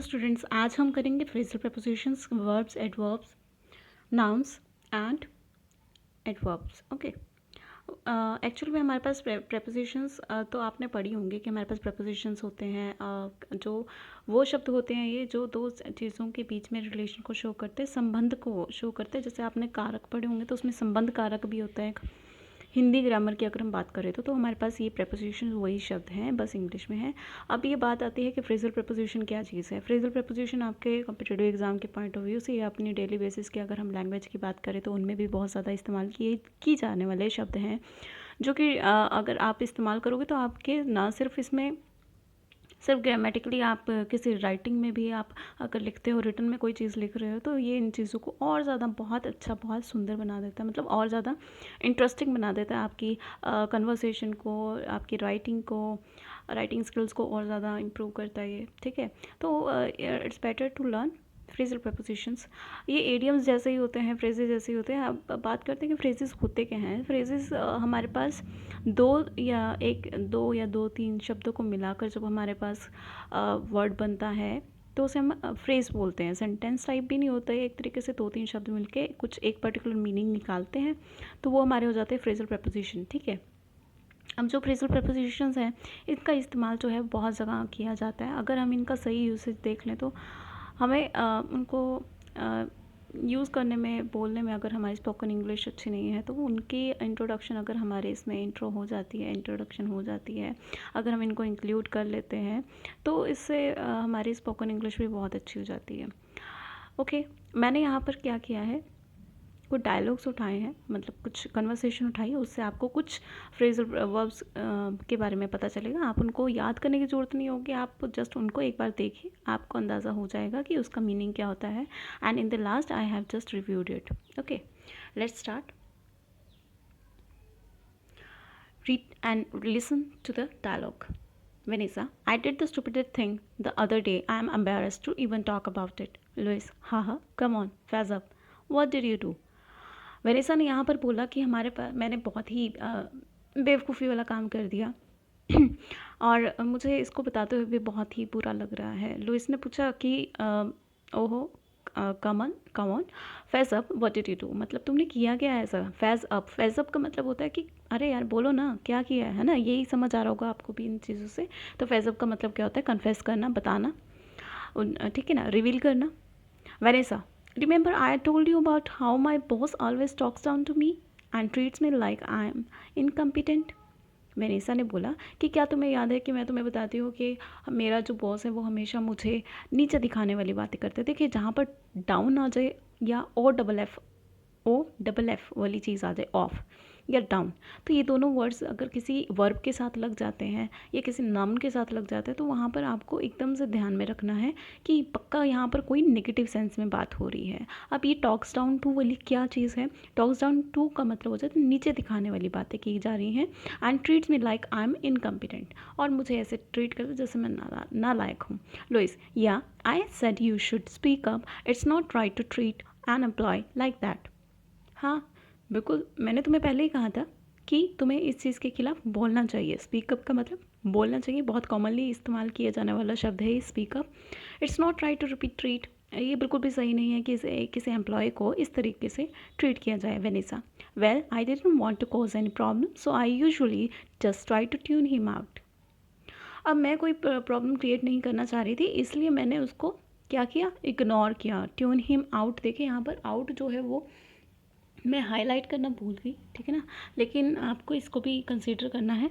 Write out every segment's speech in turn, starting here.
Students, आज हम करेंगे phrasal propositions, verbs, adverbs, nouns and adverbs. Okay. Actually में हमारे पास प्रपोजिशंस तो आपने पढ़ी होंगी कि हमारे पास प्रपोजिशंस होते हैं, जो वो शब्द होते हैं ये जो दो चीज़ों के बीच में रिलेशन को शो करते हैं, संबंध को शो करते हैं। जैसे आपने कारक पढ़े होंगे तो उसमें संबंध कारक भी होता है। हिंदी ग्रामर की अगर हम बात करें तो हमारे पास ये प्रपोजिशन वही शब्द हैं, बस इंग्लिश में है। अब ये बात आती है कि फ्रेजल प्रपोजिशन क्या चीज़ है। फ्रेजल प्रपोजिशन आपके कॉम्पिटिटिव एग्जाम के पॉइंट ऑफ व्यू से या अपनी डेली बेसिस की अगर हम लैंग्वेज की बात करें तो उनमें भी बहुत ज़्यादा इस्तेमाल की जाने वाले शब्द हैं, जो कि अगर आप इस्तेमाल करोगे तो आपके ना सिर्फ ग्रामेटिकली, आप किसी राइटिंग में भी आप अगर लिखते हो, रिटन में कोई चीज़ लिख रहे हो, तो ये इन चीज़ों को और ज़्यादा बहुत अच्छा, बहुत सुंदर बना देता है, मतलब और ज़्यादा इंटरेस्टिंग बना देता है आपकी कन्वर्सेशन को, आपकी राइटिंग स्किल्स को और ज़्यादा इम्प्रूव करता है ये। ठीक है, तो it's better to learn phrasal prepositions. ये एडियम्स जैसे ही होते हैं, फ्रेजेस जैसे ही होते हैं। अब बात करते हैं कि फ्रेजेस होते क्या हैं। फ्रेजेस हमारे पास दो या दो तीन शब्दों को मिलाकर जब हमारे पास वर्ड बनता है तो उसे हम फ्रेज बोलते हैं। सेंटेंस टाइप भी नहीं होता है, एक तरीके से दो तीन शब्द मिलके कुछ एक पर्टिकुलर मीनिंग निकालते हैं, तो वो हमारे हो जाते हैं फ्रेजल प्रपोजिशन। ठीक है, अब जो फ्रेजल प्रपोजिशंस हैं इनका इस्तेमाल जो है बहुत जगह किया जाता है। अगर हम इनका सही यूसेज देख लें तो हमें उनको यूज़ करने में, बोलने में, अगर हमारी स्पोकन इंग्लिश अच्छी नहीं है तो उनकी इंट्रोडक्शन अगर हमारे इसमें इंट्रोडक्शन हो जाती है, अगर हम इनको इंक्लूड कर लेते हैं तो इससे हमारी स्पोकन इंग्लिश भी बहुत अच्छी हो जाती है। ओके, मैंने यहाँ पर क्या किया है, कुछ डायलॉग्स उठाए हैं, मतलब कुछ कन्वर्सेशन उठाई है, उससे आपको कुछ फ्रेजल वर्ब्स के बारे में पता चलेगा। आप उनको याद करने की ज़रूरत नहीं होगी, आप जस्ट उनको एक बार देखिए, आपको अंदाज़ा हो जाएगा कि उसका मीनिंग क्या होता है। And in the last I have just reviewed it. Okay, let's start. Read and listen to the dialogue. Vanessa, I did the stupidest thing the other day. I am embarrassed to even talk about it. Louis, haha, come on, fess up. What did you do? Vanessa ने यहाँ पर बोला कि हमारे पास मैंने बहुत ही बेवकूफ़ी वाला काम कर दिया और मुझे इसको बताते हुए भी बहुत ही बुरा लग रहा है। लुइस ने पूछा कि ओहो, come on face up, what did you do, मतलब तुमने किया क्या है ऐसा। फेस अप का मतलब होता है कि अरे यार बोलो ना क्या किया है ना, यही समझ आ रहा होगा आपको भी इन चीज़ों से। तो फेस अप का मतलब क्या होता है, कन्फेस करना, बताना, ठीक है ना, रिवील करना। Vanessa, remember I told you about how my boss always talks down to me and treats me like I am incompetent? Vanessa ने बोला कि क्या तुम्हें याद है कि मैं तुम्हें बताती हूँ कि मेरा जो बॉस है वो हमेशा मुझे नीचे दिखाने वाली बातें करते थे। देखिए, जहाँ पर डाउन आ जाए या ओ डबल एफ वाली चीज़ आ जाए, ऑफ या डाउन, तो ये दोनों वर्ड्स अगर किसी वर्ब के साथ लग जाते हैं या किसी नाउन के साथ लग जाते हैं तो वहाँ पर आपको एकदम से ध्यान में रखना है कि पक्का यहाँ पर कोई नेगेटिव सेंस में बात हो रही है। अब ये टॉक्स डाउन टू वाली क्या चीज़ है, टॉक्स डाउन टू का मतलब हो जाता है नीचे दिखाने वाली बातें की जा रही हैं। And treats me like I am incompetent, और मुझे ऐसे ट्रीट करते जैसे मैं नालायक हूँ। लुइस, या I said you should speak up, it's not right to treat an employee like that. हाँ बिल्कुल, मैंने तुम्हें पहले ही कहा था कि तुम्हें इस चीज़ के खिलाफ बोलना चाहिए। स्पीकअप का मतलब बोलना चाहिए, बहुत कॉमनली इस्तेमाल किया जाने वाला शब्द है ये speak up. It's not right to repeat treat, ये बिल्कुल भी सही नहीं है कि किसी एम्प्लॉय को इस तरीके से ट्रीट किया जाए। Vanessa, well I didn't want to cause any problem so I usually just try to tune him out. अब मैं कोई प्रॉब्लम क्रिएट नहीं करना चाह रही थी, इसलिए मैंने उसको क्या किया, इग्नोर किया। ट्यून हिम आउट, देखिए यहाँ पर आउट जो है वो मैं हाईलाइट करना भूल गई, ठीक है ना, लेकिन आपको इसको भी कंसीडर करना है।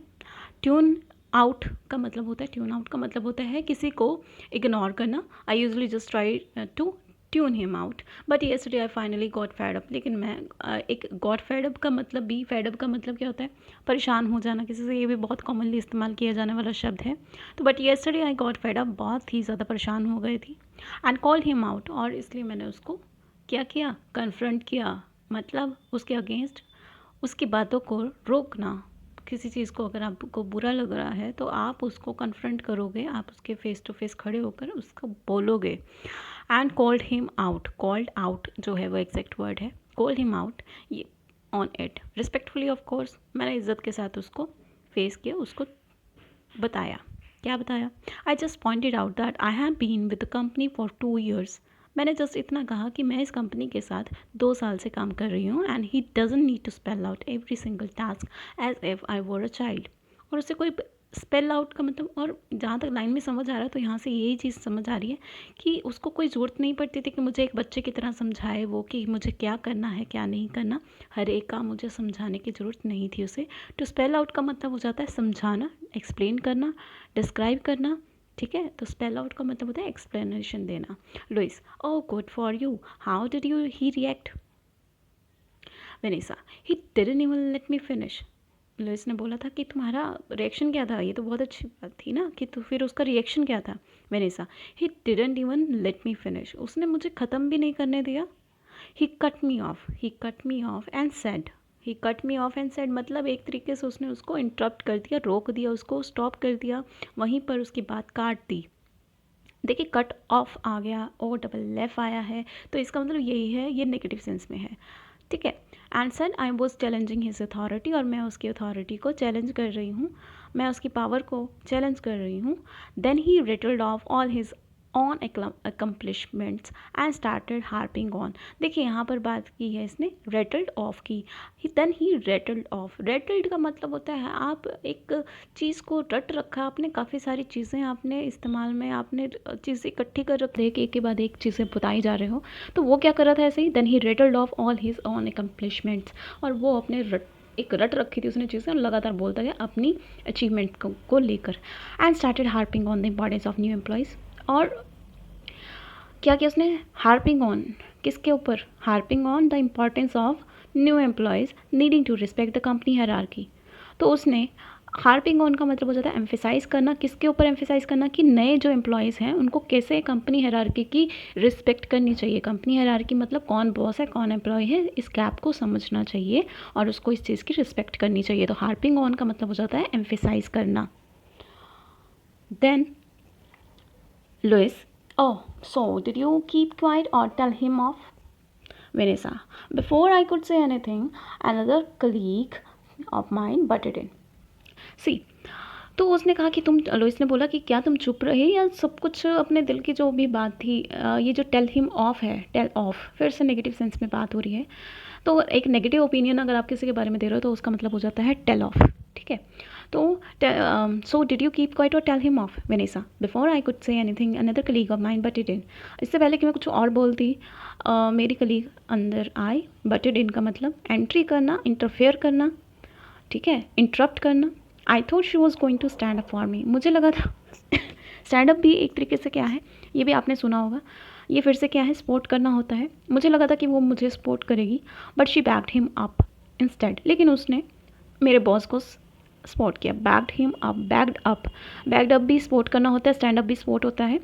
ट्यून आउट का मतलब होता है, ट्यून आउट का मतलब होता है किसी को इग्नोर करना। I usually just try to tune him out but yesterday I finally got fed up. लेकिन मैं एक गॉट फेड अप का मतलब भी, फेड अप का मतलब क्या होता है, परेशान हो जाना किसी से, ये भी बहुत कॉमनली इस्तेमाल किया जाने वाला शब्द है। तो but yesterday I got fed up, बहुत ही ज़्यादा परेशान हो गई थी। एंड कॉल्ड हिम आउट, और इसलिए मैंने उसको क्या किया, कन्फ्रंट किया, मतलब उसके अगेंस्ट उसकी बातों को रोकना। किसी चीज़ को अगर आपको बुरा लग रहा है तो आप उसको कन्फ्रंट करोगे, आप उसके फेस टू फेस खड़े होकर उसको बोलोगे। And called him out, called out जो है वो एग्जैक्ट वर्ड है, कॉल्ड हिम आउट ये on it respectfully, of course मैंने इज्जत के साथ उसको फेस किया, उसको बताया। क्या बताया? I just pointed out that I have been with the company for 2 years। मैंने जस्ट इतना कहा कि मैं इस कंपनी के साथ 2 साल से काम कर रही हूँ and he doesn't need to spell out every single task as if I were a child. और उससे कोई स्पेल आउट का मतलब, और जहाँ तक लाइन में समझ आ रहा है तो यहाँ से यही चीज़ समझ आ रही है कि उसको कोई ज़रूरत नहीं पड़ती थी कि मुझे एक बच्चे की तरह समझाए वो, कि मुझे क्या करना है क्या नहीं करना। हर एक काम मुझे समझाने की ज़रूरत नहीं थी उसे। टू स्पेल आउट का मतलब हो जाता है समझाना, एक्सप्लेन करना, डिस्क्राइब करना। ठीक है, तो स्पेल आउट का मतलब होता है एक्सप्लेनेशन देना। Luis, oh good for you, how did you he react? Vanessa, he didn't even let me finish. Luis ने बोला था कि तुम्हारा रिएक्शन क्या था, ये तो बहुत अच्छी बात थी ना, कि तो फिर उसका रिएक्शन क्या था? Vanessa, he didn't even let me finish, उसने मुझे ख़त्म भी नहीं करने दिया। He cut me off, he cut me off and said, he cut me off and said मतलब एक तरीके से उसने उसको इंटरप्ट कर दिया, रोक दिया, उसको स्टॉप कर दिया, वहीं पर उसकी बात काट दी। देखिए कट ऑफ आ गया, ओ डबल एफ आया है, तो इसका मतलब यही है, ये नेगेटिव सेंस में है। ठीक है, and said I was challenging his authority, और मैं उसकी अथॉरिटी को चैलेंज कर रही हूँ, मैं उसकी पावर को चैलेंज कर रही हूँ। Then he rattled off all his own accomplishments and started harping on. देखिए यहाँ पर बात की है इसने रेटल्ड ऑफ की, then he rattled off. Rattled का मतलब होता है आप एक चीज़ को रट रखा आपने, काफ़ी सारी चीज़ें आपने इस्तेमाल में, आपने चीज़ें इकट्ठी कर रख एक के बाद एक चीज़ें बताई जा रहे हो, तो वो क्या कर रहा था ऐसे ही, then he rattled off all his own accomplishments, और वो अपने एक रट रखी थी उसने चीज़ें, और लगातार बोलता गया अपनी अचीवमेंट को लेकर। And started harping on the importance of new employees, और क्या किया उसने, हार्पिंग ऑन किसके ऊपर, harping on the importance of new employees needing to respect the company hierarchy. तो उसने हार्पिंग ऑन का मतलब हो जाता है एम्फेसाइज करना, किसके ऊपर एम्फेसाइज करना, कि नए जो एम्प्लॉयज़ हैं उनको कैसे कंपनी हायरार्की की रिस्पेक्ट करनी चाहिए। कंपनी हायरार्की मतलब कौन बॉस है कौन एम्प्लॉय है, इस गैप को समझना चाहिए और उसको इस चीज़ की रिस्पेक्ट करनी चाहिए। तो हार्पिंग ऑन का मतलब हो जाता है एम्फेसाइज करना। Then Louis, oh, so did you keep quiet or tell him off? Vanessa, before I could say anything, another colleague of mine butted in. See, तो उसने कहा कि तुम, लुइस ने बोला कि क्या तुम चुप रहे या सब कुछ अपने दिल की जो भी बात थी, ये जो टेल हिम ऑफ है, टेल ऑफ फिर से नेगेटिव सेंस में बात हो रही है। तो एक नेगेटिव ओपिनियन अगर आप किसी के बारे में दे रहे हो तो उसका मतलब हो जाता है टेल ऑफ। ठीक है, तो so did you keep quiet or tell him off? Vanessa, before I could say anything another colleague of mine butted in. इससे पहले कि मैं कुछ और बोलती, मेरी कलीग अंदर आई। बटेड इन का मतलब एंट्री करना, इंटरफेयर करना, ठीक है, इंटरप्ट करना। I thought she was going to stand up for me, मुझे लगा था स्टैंड अप भी एक तरीके से क्या है, ये भी आपने सुना होगा, ये फिर से क्या है, सपोर्ट करना होता है। मुझे लगा था कि वो मुझे सपोर्ट करेगी, but she backed him up instead, लेकिन उसने मेरे बॉस को सपोर्ट किया। Backed him up, backed up, backed up भी सपोर्ट करना होता है, स्टैंड अप भी सपोर्ट होता है।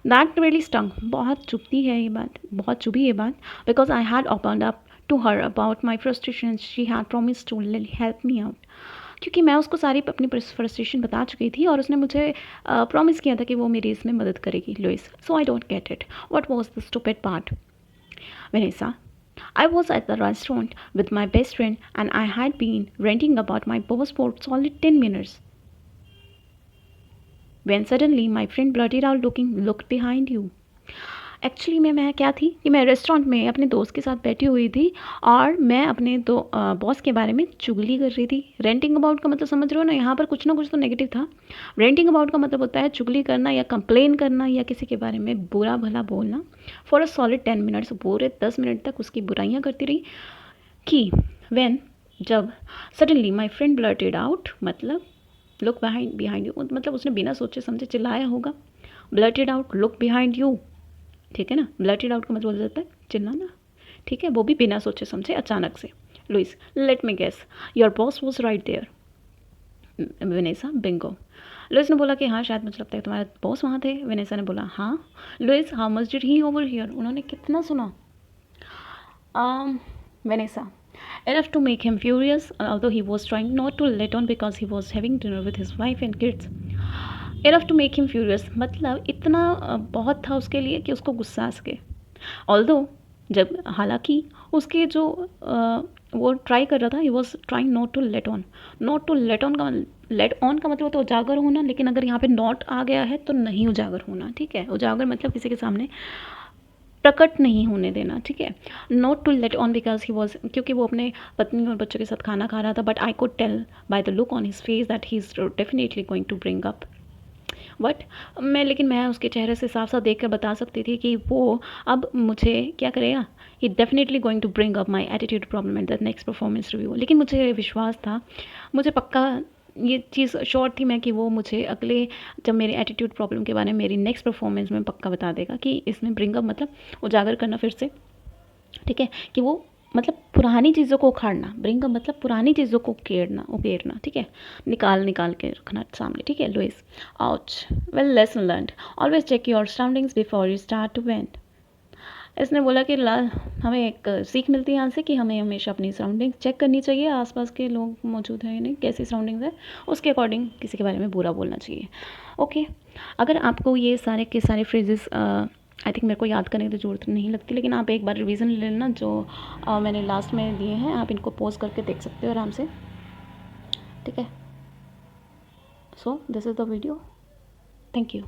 दैट रियली स्टंग, बहुत चुभती है ये बात, बहुत चुभी ये बात, because I had opened up to her about my frustration, she had promise to help me out. क्योंकि मैं उसको सारी अपनी फ्रस्ट्रेशन बता चुकी थी और उसने मुझे प्रॉमिस किया था कि वो मेरी इसमें मदद करेगी। Louis, so I don't get it, what was the stupid part? Vanessa, I was at the restaurant with my best friend and I had been ranting about my boss for solid 10 minutes. When suddenly my friend blurted out, look behind you. Actually मैं क्या थी कि मैं restaurant में अपने दोस्त के साथ बैठी हुई थी और मैं अपने बॉस के बारे में चुगली कर रही थी। रेंटिंग अबाउट का मतलब समझ रहे हो ना, यहाँ पर कुछ ना कुछ तो नेगेटिव था। रेंटिंग अबाउट का मतलब होता है चुगली करना या कंप्लेन करना या किसी के बारे में बुरा भला बोलना। फॉर अ सॉलिड 10 मिनट्स, पूरे 10 मिनट तक उसकी बुराइयाँ करती रही। कि व्हेन, जब, suddenly my friend blurted out मतलब लुक बिहाइंड यू, मतलब उसने बिना सोचे समझे चिल्लाया होगा। Blurted out, look behind you, ठीक है ना, ब्लर्टेड आउट का मतलब हो जाता है चिल्लाना, ठीक है, वो भी बिना सोचे समझे अचानक से। Louis, let me guess, your boss was right there. Vanessa, bingo. Louis ने बोला कि हाँ शायद मुझे लगता है तुम्हारे बॉस वहाँ थे। वेनेसा ने बोला हाँ। Louis, how much did he over here, उन्होंने कितना सुना? Vanessa, enough to make him furious, although he was trying not to let on because he was having dinner with his wife and kids. Enough to make him furious मतलब इतना बहुत था उसके लिए कि उसको गुस्सा आ सके। although जब, हालांकि उसके जो वो ट्राई कर रहा था, he was trying not to let on. Not to let on का मतलब होता है उजागर होना, लेकिन अगर यहाँ पे नॉट आ गया है तो नहीं उजागर होना, ठीक है। उजागर मतलब किसी के सामने प्रकट नहीं होने देना, ठीक है। Not to let on because he was, क्योंकि वो अपने पत्नी और बच्चों के साथ खाना खा रहा था, but I could tell by the look on his face that he is definitely going to bring up. But मैं उसके चेहरे से साफ साफ देख कर बता सकती थी कि वो अब मुझे क्या करेगा, he definitely going to bring up my attitude problem at the next performance review. लेकिन मुझे विश्वास था, मुझे पक्का ये चीज़ श्योर थी मैं कि वो मुझे अगले, जब मेरे एटीट्यूड प्रॉब्लम के बारे में मेरी नेक्स्ट परफॉर्मेंस में पक्का बता देगा कि इसमें ब्रिंग अप मतलब उजागर करना फिर से, ठीक है। कि वो मतलब पुरानी चीज़ों को उखाड़ना, ब्रिंग अप मतलब पुरानी चीज़ों को उकेरना, ठीक है। निकाल के रखना सामने, ठीक है। Louis ouch, well lesson learned, always check your surroundings before you start to vent. इसने बोला कि हमें एक सीख मिलती है यहाँ से कि हमें हमेशा अपनी सराउंडिंग चेक करनी चाहिए, आसपास के लोग मौजूद हैं या नहीं, कैसी सराउंडिंग्स है, उसके अकॉर्डिंग किसी के बारे में बुरा बोलना चाहिए। ओके, अगर आपको ये सारे के सारे फ्रेजेस आई थिंक मेरे को याद करने की तो ज़रूरत नहीं लगती, लेकिन आप एक बार रिवीजन ले लेना जो मैंने लास्ट में दिए हैं, आप इनको पॉज करके देख सकते हो आराम से, ठीक है। So this is the video, thank you.